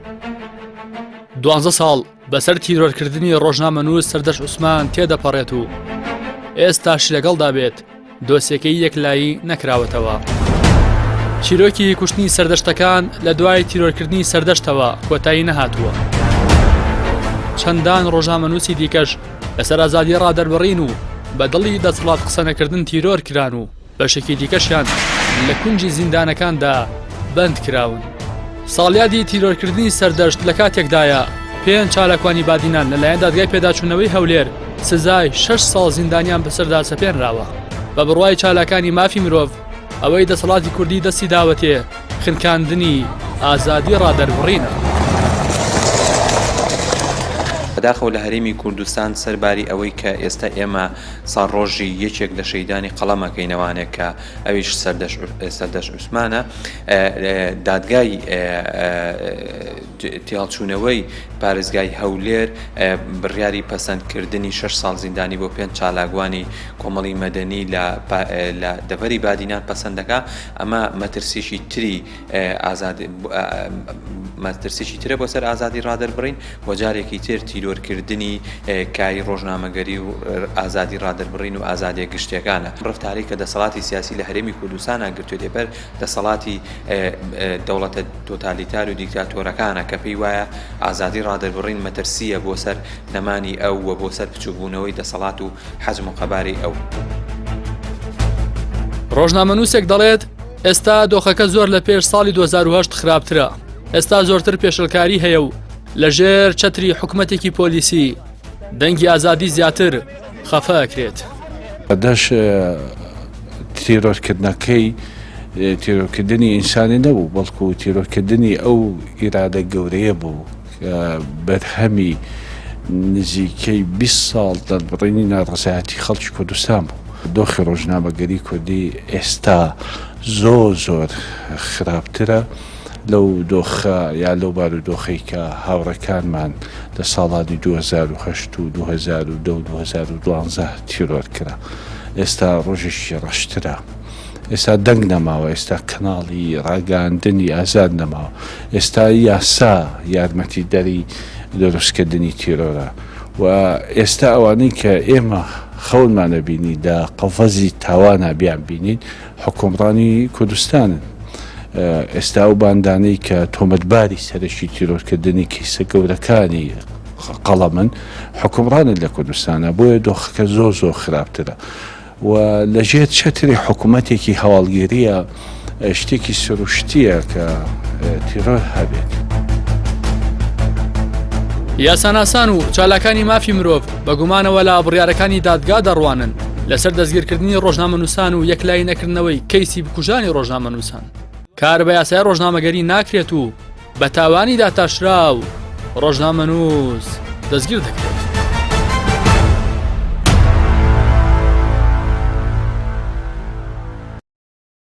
12 ساڵ بەسەر تیرۆرکردنی ڕۆژنامەنووس سەردەش عوسمان تێدەپەڕێت و ئێستاش لەگەڵدا بێت دۆسیەکەی یەکلایی نەکراوەتەوە. چیرۆکی کوشتنی سەردەشتەکان لە دوای تیرۆرکردنی سەردەشتەوە کۆتایی نەهاتووە. چەندان ڕۆژنامەنووسی دیکەش لەسەر ئازادی ڕادەربڕین و بە دڵی دەسەڵات قسەنەکردن تیرۆر کران و بەشێکی دیکەشیان لە کونجی زیندانەکاندا بەند کراون. ساڵیادی تیرۆرکردنی سەردەشت لە کاتێکدایە 5 چالاکوانی بادینان لەلایەن دادگای پێداچوونەوەی هەولێر سزای 6 ساڵ زیندانیان بەسەردا سەپێنراوە. بە بڕوای چالاکانی مافی مرۆڤ ئەوەی دەسەڵاتی کوردی دەستی داوەتێ خنکاندنی ئازادی ڕادەربڕینە. بەداخەوە لە هەرێمی کوردستان سەرباری ئەوەی کە ئێستا ئێمە ساڕۆژی یەکێک لە شەیدانی قەڵەمەکەینەوانێک کە ئەویش سەردەش عوسمانە، دادگای تێڵچوونەوەی پارێزگای هەولێر بڕیاری پەسەندکردنی 6 ساڵ زیندانی بۆ 5 چالاکوانی کۆمەڵی مەدەنی لە دەڤەری بادینان پەسەندەکە. ئەمە مەترسیشی تری مەترسیشی ترە بۆ سەر ئازادی ڕادەربڕین و جارێکی تر تیرۆرکردنی کای ڕۆژنامەگەری و ئازادی ڕادەربڕین و ئازادیە گشتیەکانە. ڕفتارێک کە دەسەڵاتی سیاسی لە هەرێمی کوردستانە گرتوێت لێبەر دەسەڵاتی دەوڵەتە تۆتالیتار و دیکتاتۆرەکانە کە پێی وایە ئازادی ڕادەربڕین مەترسیە بۆ سەر نەمانی ئەو و بۆ سەر بچووبوونەوەی دەسەڵات و حەزم و قەباری ئەو. ڕۆژنامەنووسێک دەڵێت ئێستا دۆخەکە زۆر لە پێش ساڵی 2008 خراپترە. ئێستا زۆرتر پێشەلکاری هەیە و لەژێر چەتری حکومەتێکی پۆلیسی دەنگی ئازادی زیاتر خەفە ئەکرێت. دەش تیرۆرکردنەکەی تیرۆرکردنی ئینسانی نەبوو، بەڵکو تیرۆرکردنی ئەو ئیرادە گەورەیە بوو بەرهەمی نزیکەی 20 ساڵ دەربڕینی ناڕەزایەتی خەڵکی کوردستان بوو. دۆخی ڕۆژنامەگەری کوردی ئێستا زۆر خراپترە لەو دۆخە یا لەو بارودۆخەی کە هاوڕەکانمان لە ساڵانی 2008 و 2010 و 2012 تیرۆر کرا. ئێستا ڕۆژێکی ڕەشترە، ئێستا دەنگ نەماوە، ئێستا کەناڵی ڕاگەاندنی ئازاد نەماوە، ئێستا یاسا یارمەتی دەری دروستکردنی تیرۆرە و ئێستا ئەوانەی کە ئێمە خەونمانە بینی دا قەفەزی تاوانە بیان بینین حکومڕانی کوردستانن. ئێستا ئەو باندانەی کە تۆمەتباری سەرشی تیرۆرکردنی کیسە گەورەکانی قەڵەمن حکومڕانن لە کوردستانە، بۆیە دۆخەکە زۆر خراپترە و لەژێر چەتری حکوومەتێکی هەواڵگیریە شتێکی سروشتیە کە تیرۆر هەبێت. یاساناسان و چالاکانی مافی مرۆڤ بە گومانەوە لە بڕیارەکانی دادگا دەڕوانن لەسەر دەستگیرکردنی ڕۆژنامەنووسان و یەکلایی نەکردنەوەی کەیسی بکوژانی ڕۆژنامەنووسان. کار بە یاسای ڕۆژنامەگەری ناکرێت و بە تاوانی داتاشرا و ڕۆژنامەنووس دەستگیر دەکرێت.